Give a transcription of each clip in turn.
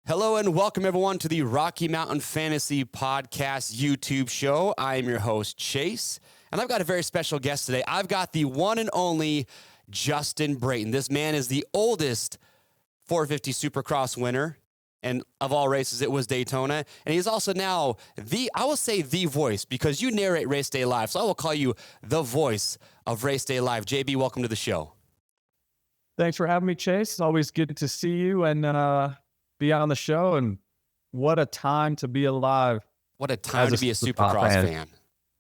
Hello and welcome everyone to the Rocky Mountain Fantasy Podcast YouTube show. I am your host, Chase, and I've got a very special guest today. I've got the one and only Justin Brayton. This man is the oldest 450 Supercross winner, and of all races, it was Daytona. And he's also now I will say the voice, because you narrate Race Day Live, so I will call you the voice of Race Day Live. JB, welcome to the show. Thanks for having me, Chase. It's always good to see you and be on the show, and what a time to be alive. What a time to be a Supercross fan.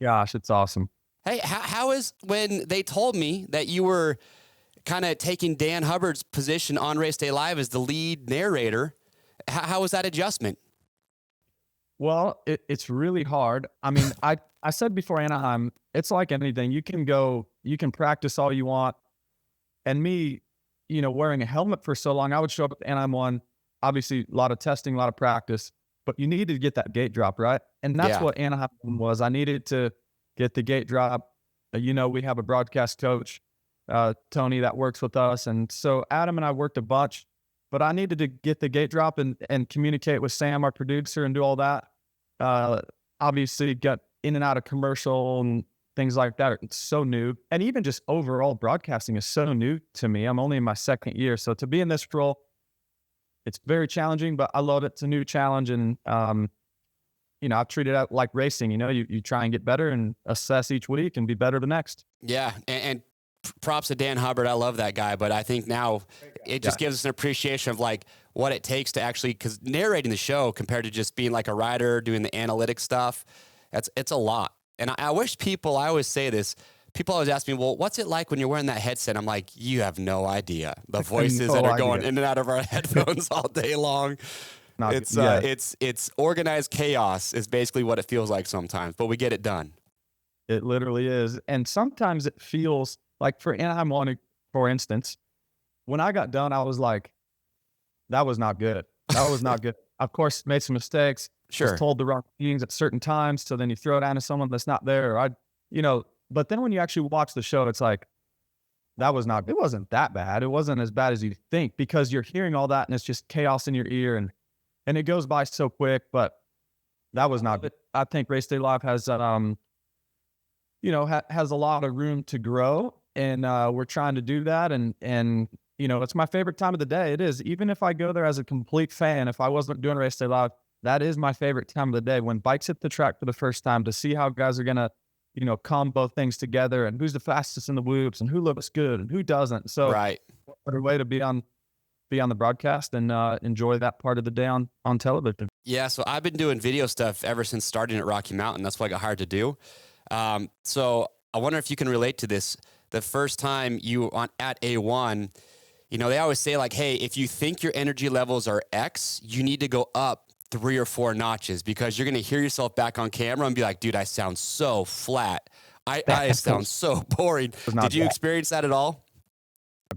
Gosh, it's awesome. Hey, how is when they told me that you were kind of taking Dan Hubbard's position on Race Day Live as the lead narrator, how was that adjustment? Well, it's really hard. I mean, I said before Anaheim, it's like anything. You can practice all you want. And me, wearing a helmet for so long, I would show up at Anaheim 1, obviously a lot of testing, a lot of practice, but you needed to get that gate drop, right? And that's what Anaheim was. I needed to get the gate drop. We have a broadcast coach, Tony, that works with us. And so Adam and I worked a bunch, but I needed to get the gate drop and communicate with Sam, our producer, and do all that. Obviously got in and out of commercial and things like that. It's so new. And even just overall broadcasting is so new to me. I'm only in my second year. So to be in this role, it's very challenging, but I love it. It's a new challenge. And, I treat it like racing. You try and get better and assess each week and be better the next. Yeah. And props to Dan Hubbard. I love that guy. But I think now it just gives us an appreciation of like what it takes to actually, because narrating the show compared to just being like a writer, doing the analytic stuff, it's a lot. And I wish people, I always say this, people always ask me, well, what's it like when you're wearing that headset? I'm like, you have no idea. The voices that are going in and out of our headphones all day long. It's organized chaos is basically what it feels like sometimes, but we get it done. It literally is. And sometimes it feels like for Anaheim 1, for instance, when I got done, I was like, that was not good. That was not good. Of course, made some mistakes. Sure. Was told the wrong things at certain times. So then you throw it down to someone that's not there. But then when you actually watch the show, it's like, it wasn't that bad. It wasn't as bad as you think, because you're hearing all that and it's just chaos in your ear and it goes by so quick, but that was not good. I think Race Day Live has, has a lot of room to grow, and we're trying to do that. And it's my favorite time of the day. It is. Even if I go there as a complete fan, if I wasn't doing Race Day Live, that is my favorite time of the day, when bikes hit the track for the first time, to see how guys are going to, combo things together, and who's the fastest in the whoops and who looks good and who doesn't. So right. What better way to be on the broadcast and enjoy that part of the day on television. Yeah. So I've been doing video stuff ever since starting at Rocky Mountain. That's what I got hired to do. So I wonder if you can relate to this. The first time you at A1, they always say like, hey, if you think your energy levels are X, you need to go up 3 or 4 notches, because you're going to hear yourself back on camera and be like, dude, I sound so flat. I sound so boring. Did you experience that at all?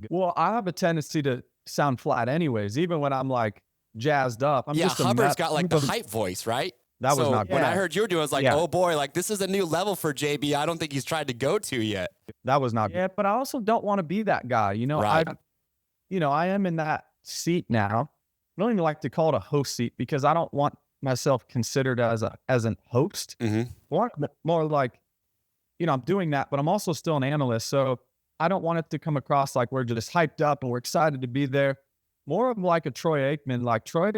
Well, I have a tendency to sound flat anyways, even when I'm like jazzed up. Hubbard's got like the hype voice, right? That was not good. When I heard you were doing it, I was like, oh boy, like this is a new level for JB. I don't think he's tried to go to yet. That was not good. Yeah, but I also don't want to be that guy. Right. I am in that seat now. I don't even like to call it a host seat, because I don't want myself considered as an host. Mm-hmm. I want more like, I'm doing that, but I'm also still an analyst. So I don't want it to come across like we're just hyped up and we're excited to be there. More of like a Troy Aikman. Like Troy,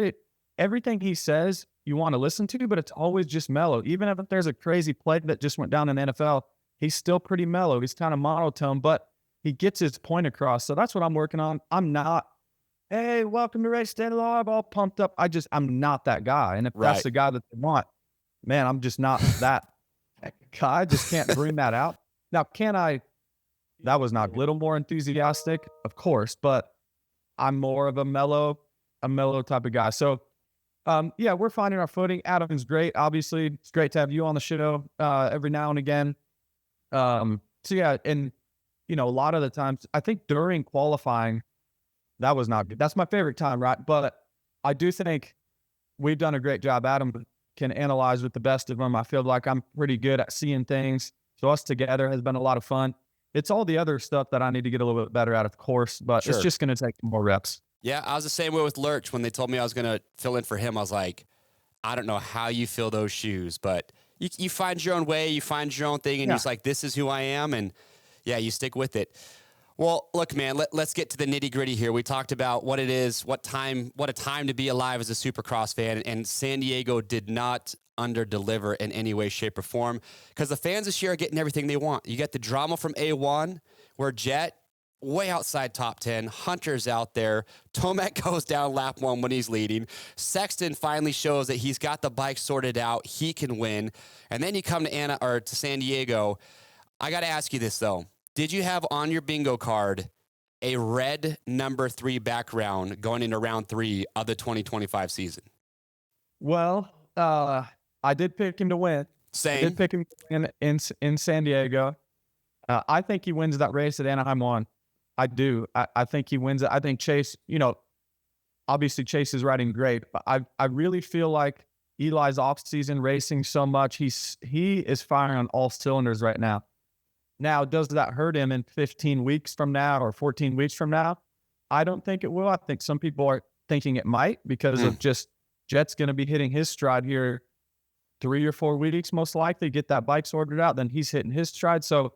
everything he says you want to listen to, but it's always just mellow. Even if there's a crazy play that just went down in the NFL, he's still pretty mellow. He's kind of monotone, but he gets his point across. So that's what I'm working on. I'm not, hey, welcome to Race Day Live, all pumped up. I'm not that guy. And if that's the guy that they want, man, I'm just not that guy. I just can't bring that out. Now, can I? That was not a little more enthusiastic, of course, but I'm more of a mellow type of guy. So, we're finding our footing. Adam's great. Obviously, it's great to have you on the show every now and again. And a lot of the times, I think during qualifying, that was not good. That's my favorite time, right? But I do think we've done a great job. Adam can analyze with the best of them. I feel like I'm pretty good at seeing things. So us together has been a lot of fun. It's all the other stuff that I need to get a little bit better at, of course, but It's just going to take more reps. Yeah, I was the same way with Lurch. When they told me I was going to fill in for him, I was like, I don't know how you fill those shoes, but you find your own way, you find your own thing, and you're just like, this is who I am, and yeah, you stick with it. Well, look, man, let's get to the nitty gritty here. We talked about what it is, what a time to be alive as a Supercross fan, and San Diego did not under-deliver in any way, shape, or form, because the fans this year are getting everything they want. You get the drama from A1, where Jett, way outside top 10, Hunter's out there, Tomac goes down lap 1 when he's leading, Sexton finally shows that he's got the bike sorted out, he can win, and then you come to San Diego. I got to ask you this, though. Did you have on your bingo card a red number 3 background going into round 3 of the 2025 season? Well, I did pick him to win. Same. I did pick him in San Diego. I think he wins that race at Anaheim 1. I do. I think he wins it. I think Chase, obviously Chase is riding great, but I really feel like Eli's off-season racing so much. He is firing on all cylinders right now. Now, does that hurt him in 15 weeks from now or 14 weeks from now? I don't think it will. I think some people are thinking it might because of just Jett's going to be hitting his stride here 3 or 4 weeks, most likely, get that bike sorted out. Then he's hitting his stride. So,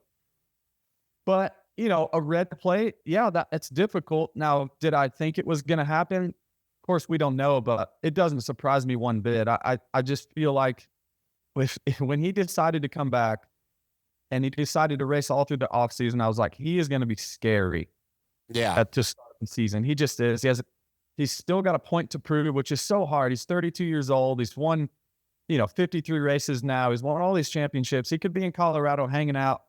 but, a red plate, yeah, it's difficult. Now, did I think it was going to happen? Of course, we don't know, but it doesn't surprise me one bit. I just feel like when he decided to come back, and he decided to race all through the offseason, I was like, he is going to be scary. Yeah. At the start of the season. He just is. He's still got a point to prove, which is so hard. He's 32 years old. He's won, 53 races now. He's won all these championships. He could be in Colorado hanging out,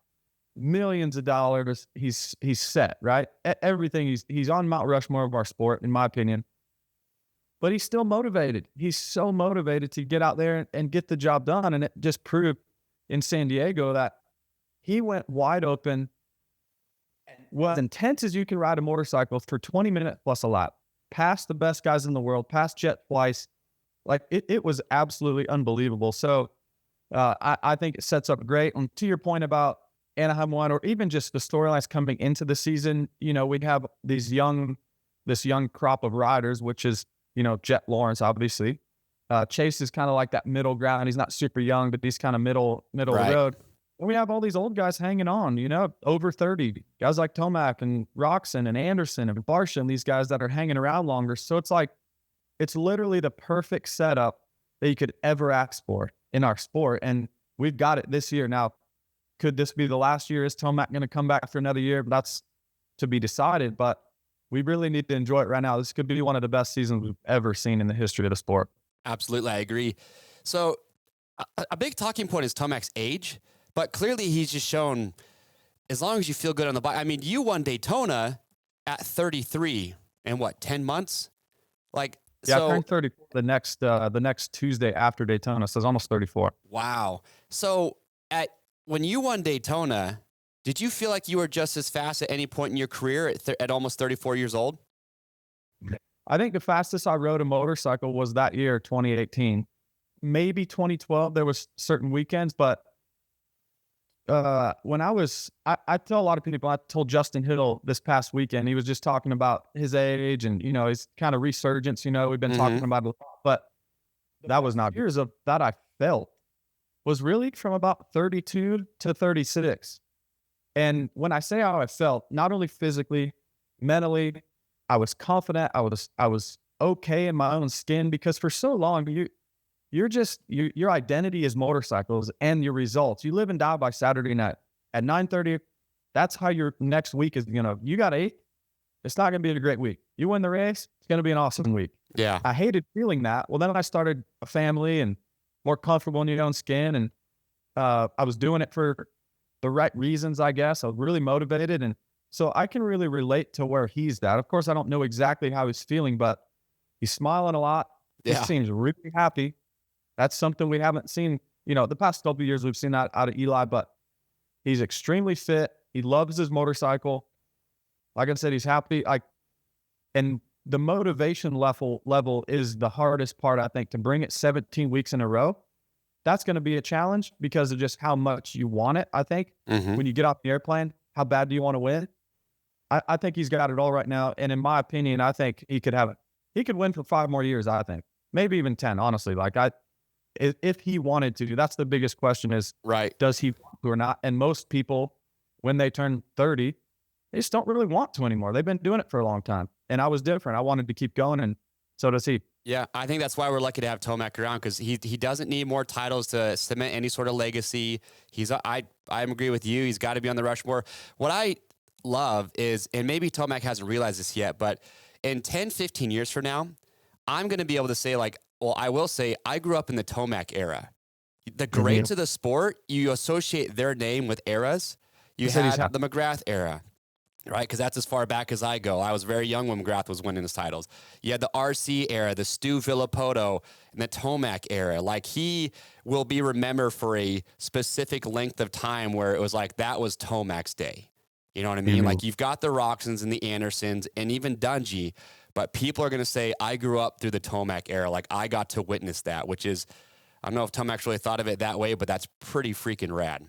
millions of dollars. He's set, right? Everything. He's on Mount Rushmore of our sport, in my opinion. But he's still motivated. He's so motivated to get out there and get the job done. And it just proved in San Diego that he went wide open, was as intense as you can ride a motorcycle for 20 minutes plus a lap, past the best guys in the world, past Jett twice. Like, it was absolutely unbelievable. So I think it sets up great. And to your point about Anaheim 1, or even just the storylines coming into the season, we have this young crop of riders, which is, Jett Lawrence, obviously. Chase is kind of like that middle ground. He's not super young, but he's kind of middle of the road. And we have all these old guys hanging on, over 30. Guys like Tomac and Roxon and Anderson and Barsham, these guys that are hanging around longer. So it's literally the perfect setup that you could ever ask for in our sport. And we've got it this year. Now, could this be the last year? Is Tomac going to come back for another year? That's to be decided. But we really need to enjoy it right now. This could be one of the best seasons we've ever seen in the history of the sport. Absolutely, I agree. So a big talking point is Tomac's age. But clearly he's just shown, as long as you feel good on the bike. I mean, you won Daytona at 33 in 10 months? I turned 30 the next Tuesday after Daytona, so it's almost 34. Wow. So when you won Daytona, did you feel like you were just as fast at any point in your career at almost 34 years old? I think the fastest I rode a motorcycle was that year, 2018. Maybe 2012, there was certain weekends, but when I tell a lot of people, I told Justin Hill this past weekend, he was just talking about his age and, his kind of resurgence, we've been talking about it, but that was not years of that I felt was really from about 32 to 36. And when I say how I felt, not only physically, mentally, I was confident. I was okay in my own skin because for so long, your identity is motorcycles and your results. You live and die by Saturday night at 9:30. That's how your next week is you got 8. It's not going to be a great week. You win the race, it's going to be an awesome week. Yeah. I hated feeling that. Well, then I started a family and more comfortable in your own skin. And I was doing it for the right reasons, I guess. I was really motivated. And so I can really relate to where he's at. Of course, I don't know exactly how he's feeling, but he's smiling a lot. He seems really happy. That's something we haven't seen, the past couple of years we've seen that out of Eli, but he's extremely fit. He loves his motorcycle. Like I said, he's happy. And the motivation level is the hardest part, I think, to bring it 17 weeks in a row. That's going to be a challenge because of just how much you want it, I think. When you get off the airplane, how bad do you want to win? I think he's got it all right now. And in my opinion, I think he could have it. He could win for 5 more years, I think. Maybe even 10, honestly. Like, if he wanted to, that's the biggest question is, Right. does he want to or not? And most people, when they turn 30, they just don't really want to anymore. They've been doing it for a long time. And I was different. I wanted to keep going, and so does he. Yeah, I think that's why we're lucky to have Tomac around, because he doesn't need more titles to cement any sort of legacy. I agree with you. He's got to be on the Rushmore. What I love is, and maybe Tomac hasn't realized this yet, but in 10, 15 years from now, I'm going to be able to say, like, well, I will say I grew up in the Tomac era. The greats of the sport, you associate their name with eras. You had the McGrath era, right? Because that's as far back as I go. I was very young when McGrath was winning his titles. You had the RC era, the Stu Villapoto, and the Tomac era. Like, he will be remembered for a specific length of time where it was like, that was Tomac's day. You know what I mean? Like, you've got the Roxons and the Andersons and even Dungy, but people are going to say, I grew up through the Tomac era. Like, I got to witness that, which is, I don't know if Tomac really thought of it that way, but that's pretty freaking rad.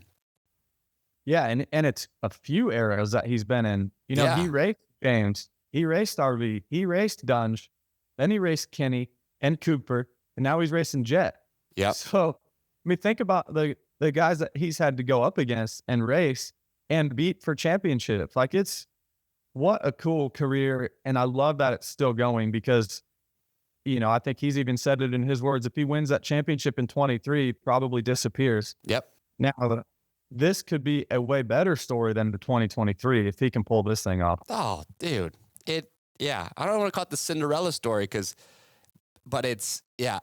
Yeah, and it's a few eras that he's been in. You know, he raced James, he raced RV, he raced Dunge, then he raced Kenny and Cooper, and now he's racing Jett. Yeah. So, I mean, think about the guys that he's had to go up against and race and beat for championships. Like, it's what a cool career, and I love that it's still going because, you know, I think he's even said it in his words. If he wins that championship in 23, probably disappears. Yep. Now, this could be a way better story than the 2023 if he can pull this thing off. Oh, dude. I don't want to call it the Cinderella story but it's,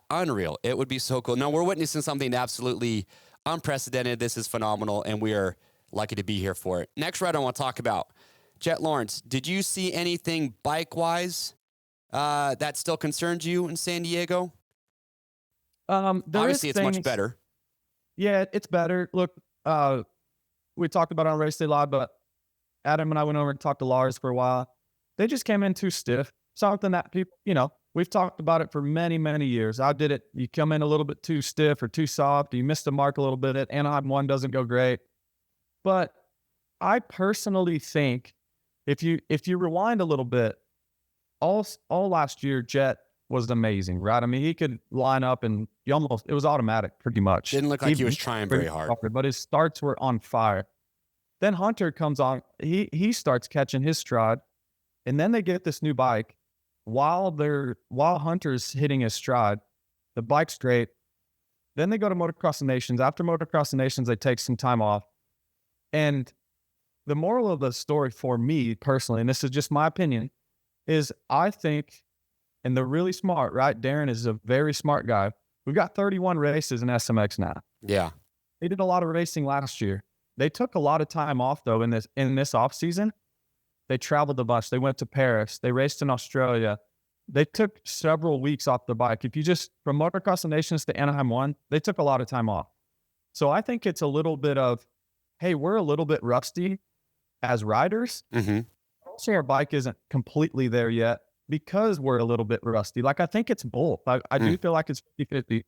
unreal. It would be so cool. No, we're witnessing something absolutely unprecedented. This is phenomenal, and we are lucky to be here for it. Next rider I want to talk about, Jett Lawrence. Did you see anything bike-wise that still concerns you in San Diego? Obviously, it's much better. Yeah, it's better. Look, we talked about it on Race Day Live, but Adam and I went over and talked to Lars for a while. They just came in too stiff. Something that people, you know, we've talked about it for many, many years. I did it. You come in a little bit too stiff or too soft. You miss the mark a little bit. At Anaheim 1 doesn't go great. But I personally think if you rewind a little bit, all last year, Jett was amazing, right? I mean, he could line up and it was automatic pretty much. Didn't look like he was trying very hard. But his starts were on fire. Then Hunter comes on. He starts catching his stride. And then they get this new bike while Hunter's hitting his stride. The bike's great. Then they go to Motocross of Nations. After Motocross of Nations, they take some time off. And the moral of the story for me personally, and this is just my opinion, is I think, and they're really smart, right? Darren is a very smart guy. We've got 31 races in SMX now. Yeah. They did a lot of racing last year. They took a lot of time off, though, in this off season. They traveled a bunch. They went to Paris. They raced in Australia. They took several weeks off the bike. If you just, from Motocross of Nations to Anaheim 1, they took a lot of time off. So I think it's a little bit of, hey, we're a little bit rusty as riders. Mm-hmm. I'll say our bike isn't completely there yet because we're a little bit rusty. Like, I think it's both. I do feel like it's 50-50.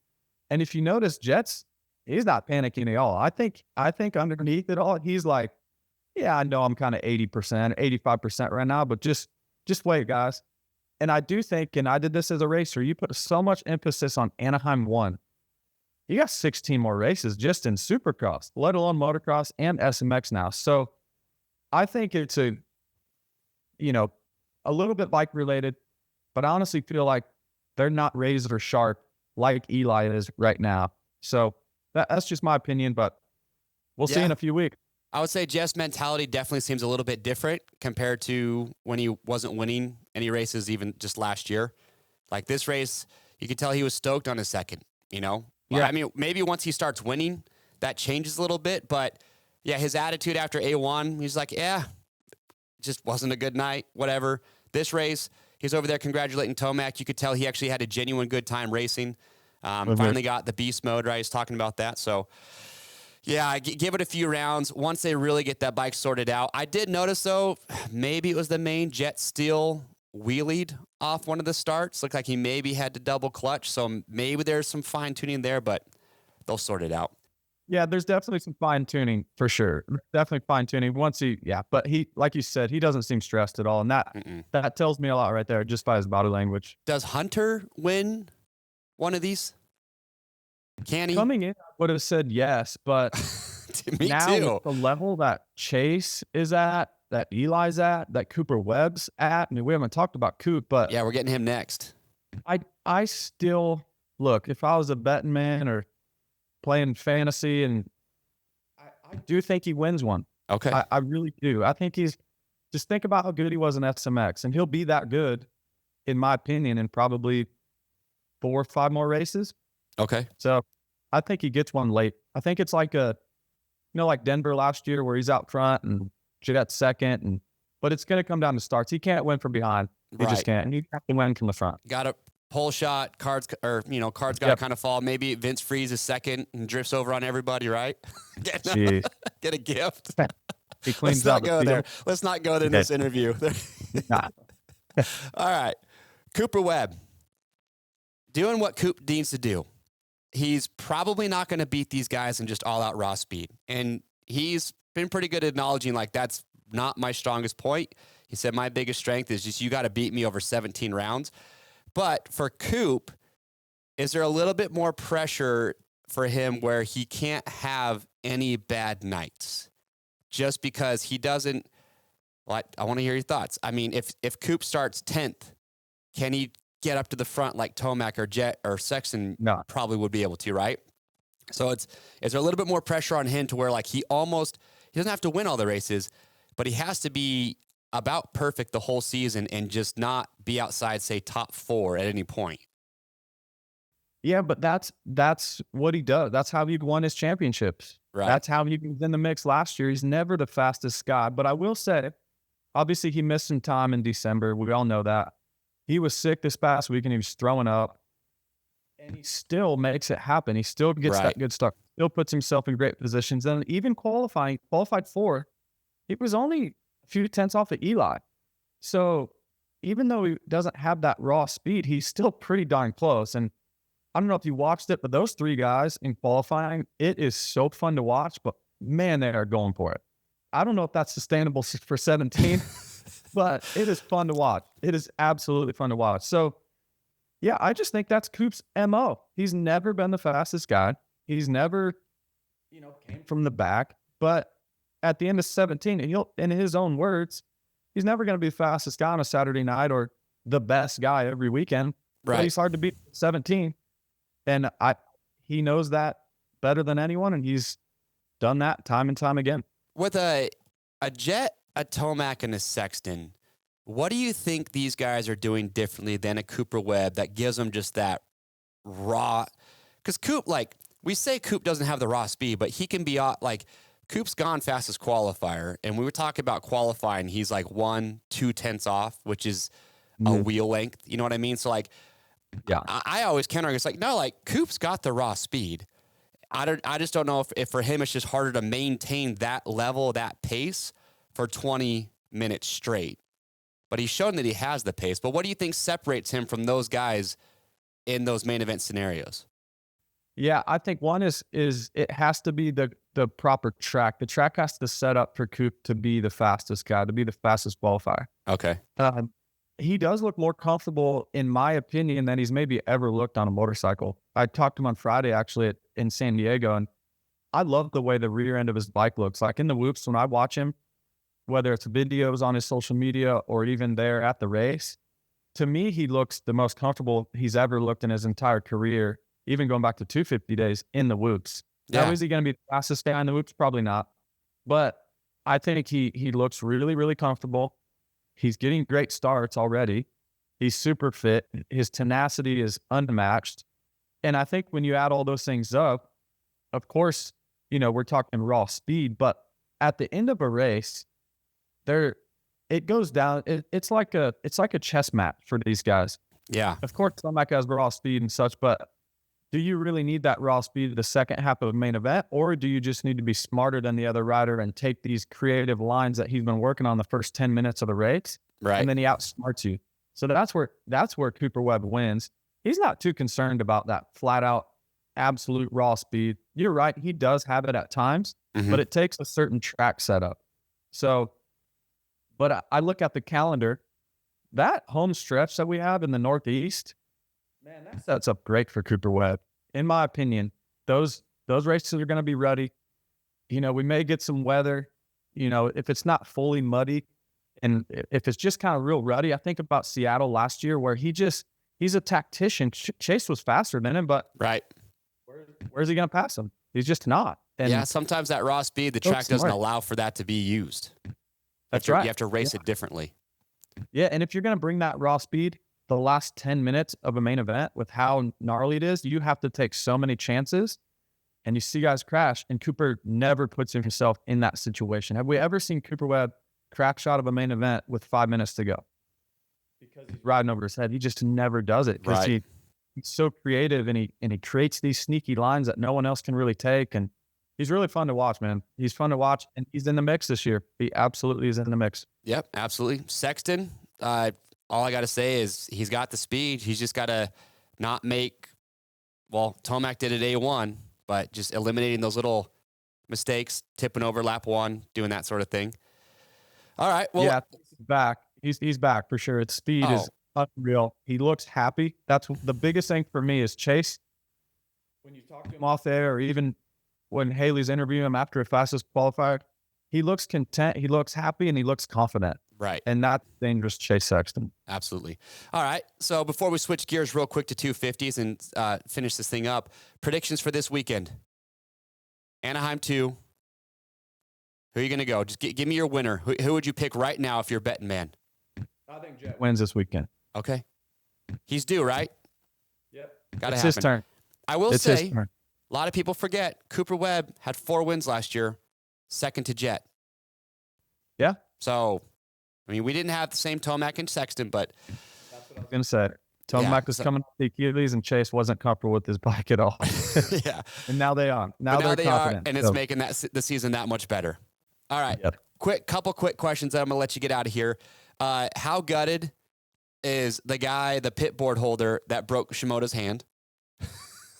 And if you notice, he's not panicking at all. I think underneath it all, he's like, yeah, I know I'm kind of 80%, 85% right now, but just wait, guys. And I do think, and I did this as a racer, you put so much emphasis on Anaheim 1. You got 16 more races just in Supercross, let alone motocross and SMX now. So I think it's a little bit bike related, but I honestly feel like they're not razor sharp like Eli is right now. So that's just my opinion, but we'll see in a few weeks. I would say Jeff's mentality definitely seems a little bit different compared to when he wasn't winning any races even just last year. Like, this race, you could tell he was stoked on his second, you know? Yeah. I mean, maybe once he starts winning, that changes a little bit. But, yeah, his attitude after A1, he's like, just wasn't a good night, whatever. This race, he's over there congratulating Tomac. You could tell he actually had a genuine good time racing. Finally got the beast mode, right? He's talking about that. So, yeah, give it a few rounds once they really get that bike sorted out. I did notice, though, maybe it was the main Jett still wheelied off one of the starts. Looked like he maybe had to double clutch, so maybe there's some fine-tuning there, but they'll sort it out. Yeah, there's definitely some fine tuning for sure. Definitely fine tuning but he, like you said, he doesn't seem stressed at all. And that tells me a lot right there just by his body language. Does Hunter win one of these? Can he? Coming in, I would have said yes, but Me now too. with the level that Chase is at, that Eli's at, that Cooper Webb's at. I mean, we haven't talked about Coop, but yeah, we're getting him next. I still look, if I was a betting man or playing fantasy, and I do think he wins one. Okay. I really do. I think just think about how good he was in SMX, and he'll be that good, in my opinion, in probably 4 or 5 more races. Okay. So I think he gets one late. I think it's like like Denver last year where he's out front and Jett second, but it's going to come down to starts. He can't win from behind. He just can't. And he has to win from the front. Got a pole shot, cards got to kind of fall. Maybe Vince freezes second and drifts over on everybody, right? Get a gift. He cleans Let's out not go the there. Let's not go there in this interview. Nah. All right. Cooper Webb. Doing what Coop needs to do. He's probably not going to beat these guys in just all-out raw speed. And he's been pretty good at acknowledging, like, that's not my strongest point. He said, my biggest strength is just you got to beat me over 17 rounds. But for Coop, is there a little bit more pressure for him where he can't have any bad nights? Just because he doesn't, I want to hear your thoughts. I mean, if Coop starts 10th, can he get up to the front like Tomac or Jett or Sexton probably would be able to, right? So is there a little bit more pressure on him to where like he doesn't have to win all the races, but he has to be about perfect the whole season and just not be outside, say, top 4 at any point? Yeah, but that's what he does. That's how he won his championships. Right. That's how he was in the mix last year. He's never the fastest guy. But I will say, obviously, he missed some time in December. We all know that. He was sick this past week and he was throwing up. And he still makes it happen. He still gets that good start. Still puts himself in great positions. And even qualified 4th, he was only a few tenths off of Eli. So even though he doesn't have that raw speed, he's still pretty darn close. And I don't know if you watched it, but those 3 guys in qualifying, it is so fun to watch. But man, they are going for it. I don't know if that's sustainable for 17, but it is fun to watch. It is absolutely fun to watch. So, yeah, I just think that's Coop's MO. He's never been the fastest guy. He's never, came from the back. But at the end of 17, and in his own words, he's never going to be the fastest guy on a Saturday night or the best guy every weekend. Right. But he's hard to beat 17. And he knows that better than anyone, and he's done that time and time again. With a Jett, a Tomac, and a Sexton, what do you think these guys are doing differently than a Cooper Webb that gives them just that raw? Because Coop, we say Coop doesn't have the raw speed, but he can be Coop's gone fastest qualifier, and we were talking about qualifying. He's 1-2 tenths off, which is a wheel length. You know what I mean? So yeah, I always counter. It's Coop's got the raw speed. I just don't know if for him it's just harder to maintain that level, that pace for 20 minutes straight. But he's shown that he has the pace. But what do you think separates him from those guys in those main event scenarios? Yeah, I think one is it has to be the proper track. The track has to set up for Coop to be the fastest guy, to be the fastest qualifier. Okay. He does look more comfortable, in my opinion, than he's maybe ever looked on a motorcycle. I talked to him on Friday, actually, in San Diego, and I love the way the rear end of his bike looks. Like in the whoops, when I watch him, whether it's videos on his social media or even there at the race, to me, he looks the most comfortable he's ever looked in his entire career, even going back to 250 days in the whoops. Yeah. Now, is he going to be the fastest guy in the whoops? Probably not. But I think he looks really, really comfortable. He's getting great starts already. He's super fit. His tenacity is unmatched. And I think when you add all those things up, of course, we're talking raw speed, but at the end of a race, it goes down. It's like a chess match for these guys. Yeah. Of course, some guys has raw speed and such, but do you really need that raw speed the second half of a main event, or do you just need to be smarter than the other rider and take these creative lines that he's been working on the first 10 minutes of the race, right? And then he outsmarts you. So that's where Cooper Webb wins. He's not too concerned about that flat out absolute raw speed. You're right. He does have it at times, but it takes a certain track setup. So, but I look at the calendar, that home stretch that we have in the Northeast, man, that sets up great for Cooper Webb. In my opinion, those races are going to be ruddy. You know, we may get some weather, you know, if it's not fully muddy and if it's just kind of real ruddy. I think about Seattle last year where he's a tactician. Chase was faster than him, but right. Where's he going to pass him? He's just not. And yeah, sometimes that raw speed, the track doesn't allow for that to be used. That's right. You have to race it differently. Yeah, and if you're going to bring that raw speed the last 10 minutes of a main event with how gnarly it is, you have to take so many chances, and you see guys crash, and Cooper never puts himself in that situation. Have we ever seen Cooper Webb crack shot of a main event with 5 minutes to go? Because he's riding over his head. He just never does it because he's so creative, and he creates these sneaky lines that no one else can really take, and he's really fun to watch, man. He's fun to watch, and he's in the mix this year. He absolutely is in the mix. Yep, absolutely. Sexton, all I got to say is he's got the speed. He's just got to not make, well, Tomac did it A1, but just eliminating those little mistakes, tipping over lap one, doing that sort of thing. All right. Well, yeah, he's back. He's back for sure. Its speed is unreal. He looks happy. That's the biggest thing for me is Chase. When you talk to him off there, or even when Haley's interviewing him after a fastest qualifier, he looks content, he looks happy, and he looks confident. Right. And that's dangerous Chase Sexton. Absolutely. All right. So before we switch gears real quick to 250s and finish this thing up, predictions for this weekend. Anaheim 2. Who are you going to go? Just give me your winner. Who would you pick right now if you're a betting man? I think Jett wins this weekend. Okay. He's due, right? Yep. Gotta it's happen. his turn. I will say, a lot of people forget Cooper Webb had 4 wins last year, second to Jett. Yeah. So, I mean, we didn't have the same Tomac and Sexton, but that's what I was going to say. Tomac was coming off the Achilles, and Chase wasn't comfortable with his bike at all. Yeah. And now they are. Now they're confident. And it's making the season that much better. All right. Yep. Couple quick questions that I'm going to let you get out of here. How gutted is the pit board holder that broke Shimoda's hand?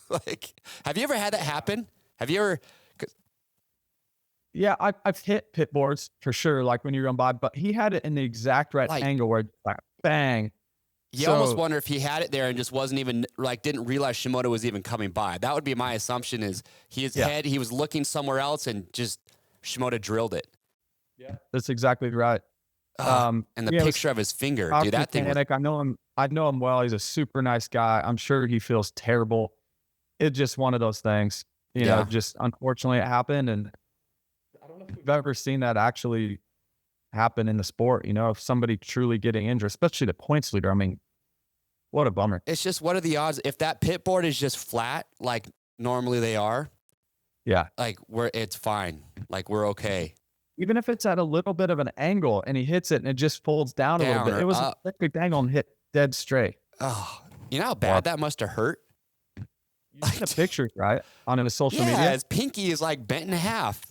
Like, have you ever had that happen? Have you ever? Yeah, I've hit pit boards for sure, like when you're going by, but he had it in the exact right angle where like bang. You almost wonder if he had it there and just wasn't even didn't realize Shimoda was even coming by. That would be my assumption is he was looking somewhere else and just Shimoda drilled it. Yeah, that's exactly right. And the picture of his finger, dude, that thing. I know him well. He's a super nice guy. I'm sure he feels terrible. It's just one of those things, you know, just unfortunately it happened. And I don't know if we've ever seen that actually happen in the sport, you know, if somebody truly getting injured, especially the points leader. I mean, what a bummer. It's just, what are the odds if that pit board is just flat, like normally they are? Yeah. Like it's fine. Like we're okay. Even if it's at a little bit of an angle and he hits it and it just folds down a little bit. It was a perfect angle and hit dead straight. Oh, you know how bad that must have hurt? You see the pictures, right? On his social media. Yeah, his pinky is like bent in half.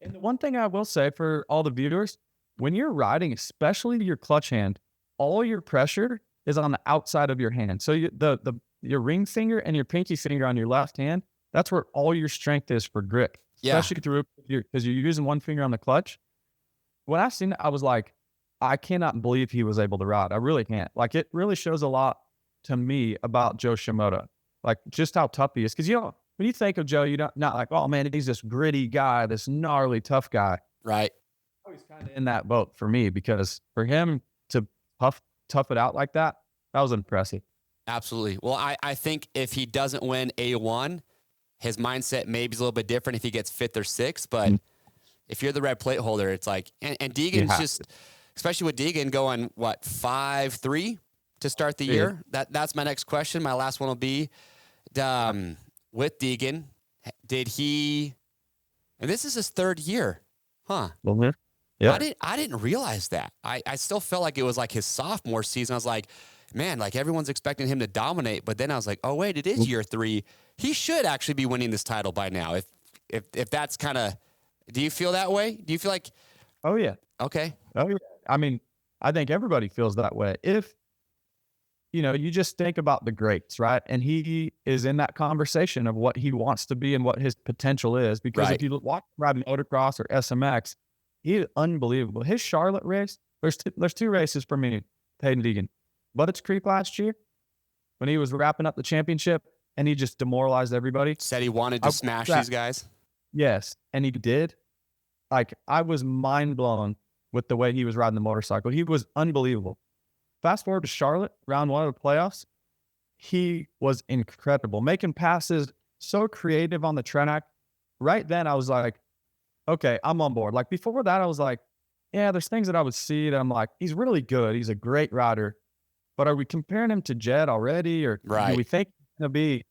And the one thing I will say for all the viewers, when you're riding, especially your clutch hand, all your pressure is on the outside of your hand. So your ring finger and your pinky finger on your left hand, that's where all your strength is for grip. Especially because you're using one finger on the clutch. When I seen it, I was like, I cannot believe he was able to ride. I really can't. Like, it really shows a lot to me about Joe Shimoda. Like, just how tough he is. Because, you know, when you think of Joe, you're not like, oh, man, he's this gritty guy, this gnarly, tough guy. Right. He's kind of in that boat for me, because for him to tough it out like that was impressive. Absolutely. Well, I think if he doesn't win A1, his mindset maybe is a little bit different if he gets 5th or 6th. But if you're the red plate holder, it's like, and Deegan's just, especially with Degan going, 5-3 to start the year? That's my next question. My last one will be, with Degan, did he, and this is his 3rd year, huh? Well, yeah. I didn't realize that. I still felt like it was like his sophomore season. I was like, man, like everyone's expecting him to dominate. But then I was like, oh, wait, it is year 3. He should actually be winning this title by now. If that's kind of, do you feel that way? Do you feel like? Oh, yeah. Okay. Oh, yeah. I mean, I think everybody feels that way. If you just think about the greats, right? And he is in that conversation of what he wants to be and what his potential is. Because Right. if you watch him ride motocross or SMX, he is unbelievable. His Charlotte race, there's two races for me, Hayden Deegan. Buttocks Creek last year, when he was wrapping up the championship and he just demoralized everybody. Said he wanted to smash these guys. Yes, and he did. Like, I was mind blown with the way he was riding the motorcycle. He was unbelievable. Fast forward to Charlotte, round one of the playoffs. He was incredible, making passes, so creative on the track. Right then, I was like, okay, I'm on board. Like, before that, I was like, yeah, there's things that I would see that I'm like, he's really good. He's a great rider. But are we comparing him to Jett already? Or do we think he's going to be,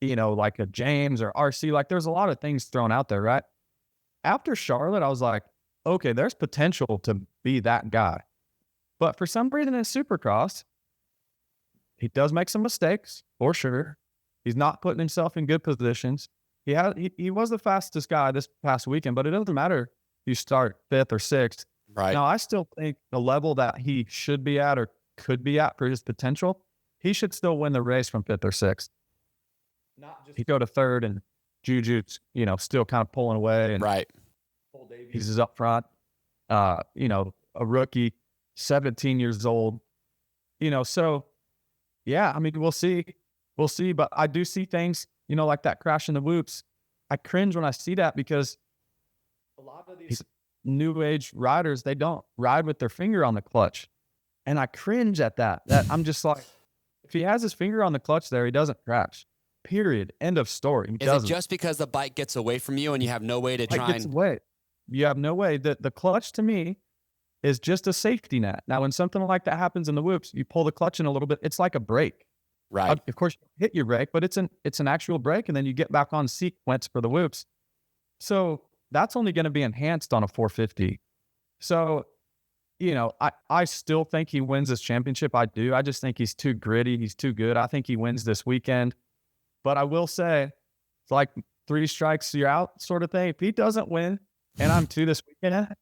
like a James or RC? Like, there's a lot of things thrown out there, right? After Charlotte, I was like, okay, there's potential to be that guy. But for some reason in Supercross, he does make some mistakes, for sure. He's not putting himself in good positions. He was the fastest guy this past weekend, but it doesn't matter if you start 5th or 6th. Right. Now, I still think the level that he should be at or could be at for his potential, he should still win the race from 5th or 6th. Not just he go to 3rd and Juju's, still kind of pulling away. And right. He's up front, a rookie, 17 years old, so yeah, I mean, we'll see, but I do see things, like that crash in the whoops. I cringe when I see that because a lot of these new age riders, they don't ride with their finger on the clutch. And I cringe at that I'm just like, if he has his finger on the clutch there, he doesn't crash, period. End of story. Is it just because the bike gets away from you and you have no way to try and... You have no way. The clutch to me is just a safety net. Now, when something like that happens in the whoops, you pull the clutch in a little bit. It's like a brake. Right. Of course, you hit your brake, but it's an actual brake, and then you get back on sequence for the whoops. So that's only going to be enhanced on a 450. So, I still think he wins this championship. I do. I just think he's too gritty. He's too good. I think he wins this weekend. But I will say, it's like 3 strikes, you're out sort of thing. If he doesn't win, and I'm 2 this weekend,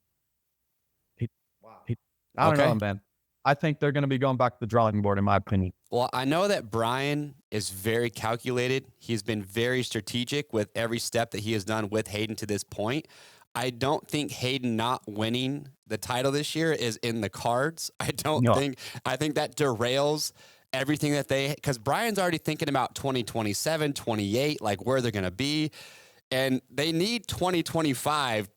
I don't know, man. I think they're going to be going back to the drawing board, in my opinion. Well, I know that Brian is very calculated. He's been very strategic with every step that he has done with Hayden to this point. I don't think Hayden not winning the title this year is in the cards. I think that derails everything that because Brian's already thinking about 2027, 28, like where they're going to be. And they need 2025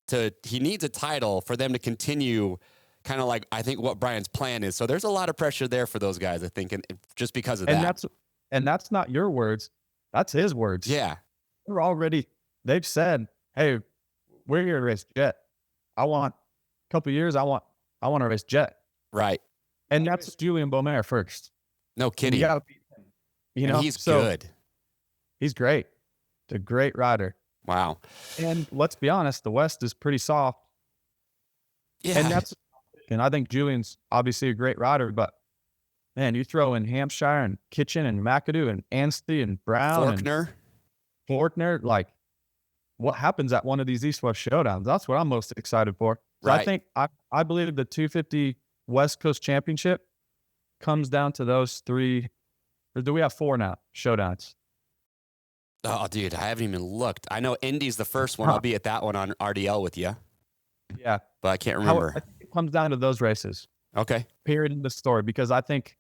he needs a title for them to continue kind of like, I think what Brian's plan is. So there's a lot of pressure there for those guys, I think, and just because of that. And that's not your words. That's his words. Yeah. They've said, hey, we're here to race Jett. I want a couple of years. I want to race Jett. Right. And that's Julian Beaumer first. No kidding. You gotta beat him. And he's good. He's great. He's a great rider. Wow. And let's be honest, the West is pretty soft. Yeah. And I think Julian's obviously a great rider, but man, you throw in Hampshire and Kitchen and McAdoo and Anstey and Brown and Faulkner, like what happens at one of these East-West showdowns? That's what I'm most excited for. So right. I believe the 250 West Coast Championship comes down to those 3, or do we have 4 now, showdowns? Oh, dude, I haven't even looked. I know Indy's the first one. I'll be at that one on RDL with you. Yeah. But I can't remember. I think it comes down to those races. Okay. Period in the story, because I think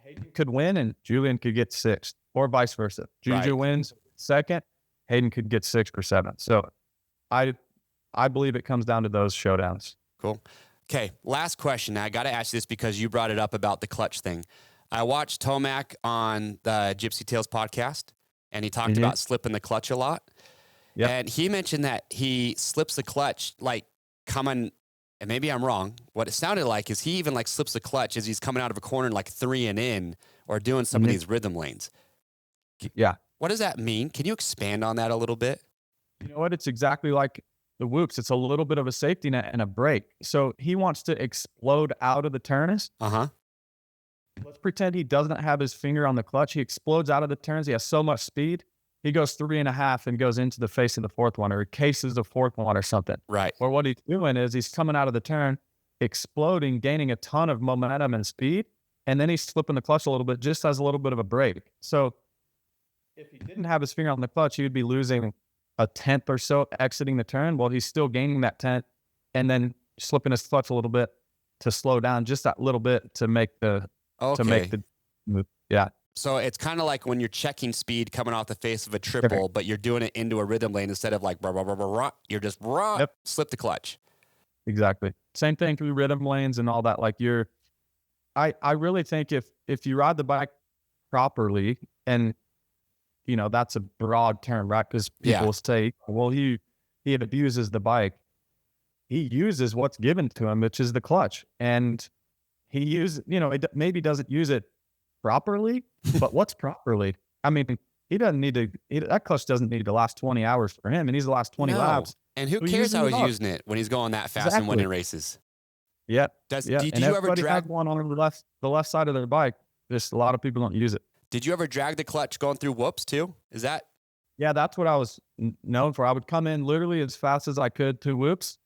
Hayden could win and Julian could get 6th, or vice versa. Juju wins 2nd, Hayden could get 6th or 7th. So I believe it comes down to those showdowns. Cool. Okay, last question. Now, I got to ask you this because you brought it up about the clutch thing. I watched Tomac on the Gypsy Tales podcast, and he talked about slipping the clutch a lot. Yep. And he mentioned that he slips the clutch like coming, and maybe I'm wrong, what it sounded like is he even like slips the clutch as he's coming out of a corner like 3 and in or doing some of these rhythm lanes. Yeah. What does that mean? Can you expand on that a little bit? You know what? It's exactly like the whoops. It's a little bit of a safety net and a brake. So he wants to explode out of the turns. Uh-huh. Let's pretend he doesn't have his finger on the clutch. He explodes out of the turns. He has so much speed. He goes 3.5 and goes into the face of the 4th one, or cases the 4th one or something. Right. Or what he's doing is he's coming out of the turn, exploding, gaining a ton of momentum and speed, and then he's slipping the clutch a little bit, just as a little bit of a break. So if he didn't have his finger on the clutch, he would be losing a tenth or so exiting the turn. Well, he's still gaining that tenth and then slipping his clutch a little bit to slow down just that little bit to make the move. Yeah. So it's kind of like when you're checking speed coming off the face of a triple, but you're doing it into a rhythm lane instead of like you're just slip the clutch. Exactly. Same thing through rhythm lanes and all that. Like I really think if you ride the bike properly, and you know, that's a broad term, right? Because people say, well, he abuses the bike. He uses what's given to him, which is the clutch. And he maybe doesn't use it properly, but what's properly? I mean, he doesn't need to, that clutch doesn't need to last 20 hours for him. And he's the last 20 laps. And who cares how he's using it when he's going that fast and winning races? Yeah. Did you ever drag one on the left side of their bike? Just a lot of people don't use it. Did you ever drag the clutch going through whoops too? Is that? Yeah, that's what I was known for. I would come in literally as fast as I could to whoops.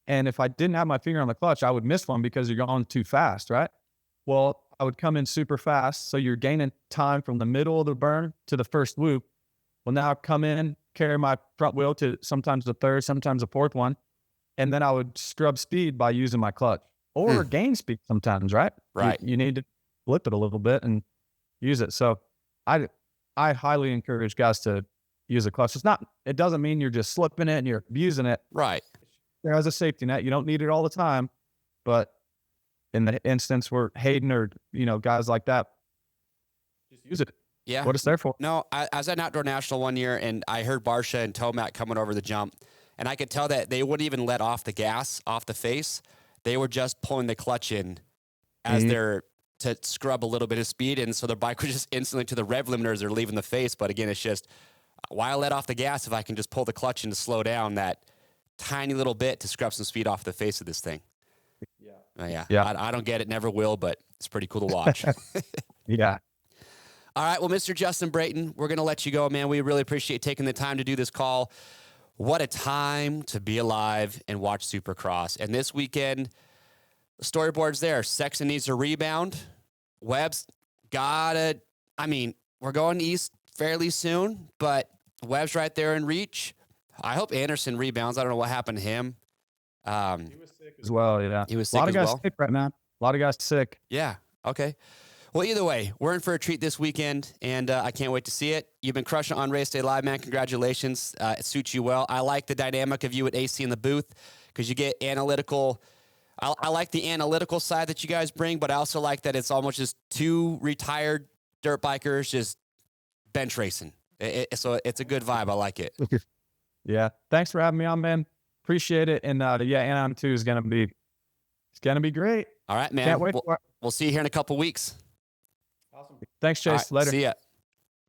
And if I didn't have my finger on the clutch, I would miss one because you're going too fast, right? Well, I would come in super fast. So you're gaining time from the middle of the burn to the first whoop. Well, now I come in, carry my front wheel to sometimes the third, sometimes the fourth one. And then I would scrub speed by using my clutch or gain speed sometimes, right? Right. You need to flip it a little bit and use it. So I highly encourage guys to use a clutch. It doesn't mean you're just slipping it and you're abusing it. Right. There has a safety net. You don't need it all the time, but in the instance where Hayden or, guys like that, just use it. Yeah. What it's there for. No, I was at an outdoor national one year and I heard Barsha and Tomac coming over the jump, and I could tell that they wouldn't even let off the gas off the face. They were just pulling the clutch in as they're to scrub a little bit of speed. And so their bike was just instantly to the rev limiters or leaving the face. But again, it's just, why let off the gas if I can just pull the clutch in to slow down that tiny little bit to scrub some speed off the face of this thing. Yeah. I don't get it, never will, but it's pretty cool to watch. Yeah. All right. Well, Mr. Justin Brayton, we're going to let you go, man. We really appreciate taking the time to do this call. What a time to be alive and watch Supercross. And this weekend, the storyboard's there. Sexton needs a rebound. Webb's we're going east fairly soon, but Webb's right there in reach. I hope Anderson rebounds. I don't know what happened to him. He was sick as well, yeah. He was sick as well. A lot of guys sick right now. A lot of guys sick. Yeah, okay. Well, either way, we're in for a treat this weekend, and I can't wait to see it. You've been crushing on Race Day Live, man. Congratulations. It suits you well. I like the dynamic of you at AC in the booth because you get analytical. I like the analytical side that you guys bring, but I also like that it's almost just two retired dirt bikers just bench racing. So it's a good vibe. I like it. Yeah. Thanks for having me on, man. Appreciate it. And Anaheim 2 is going to be great. All right, man. Can't wait we'll see you here in a couple weeks. Awesome. Thanks, Chase. Right, Later. See ya.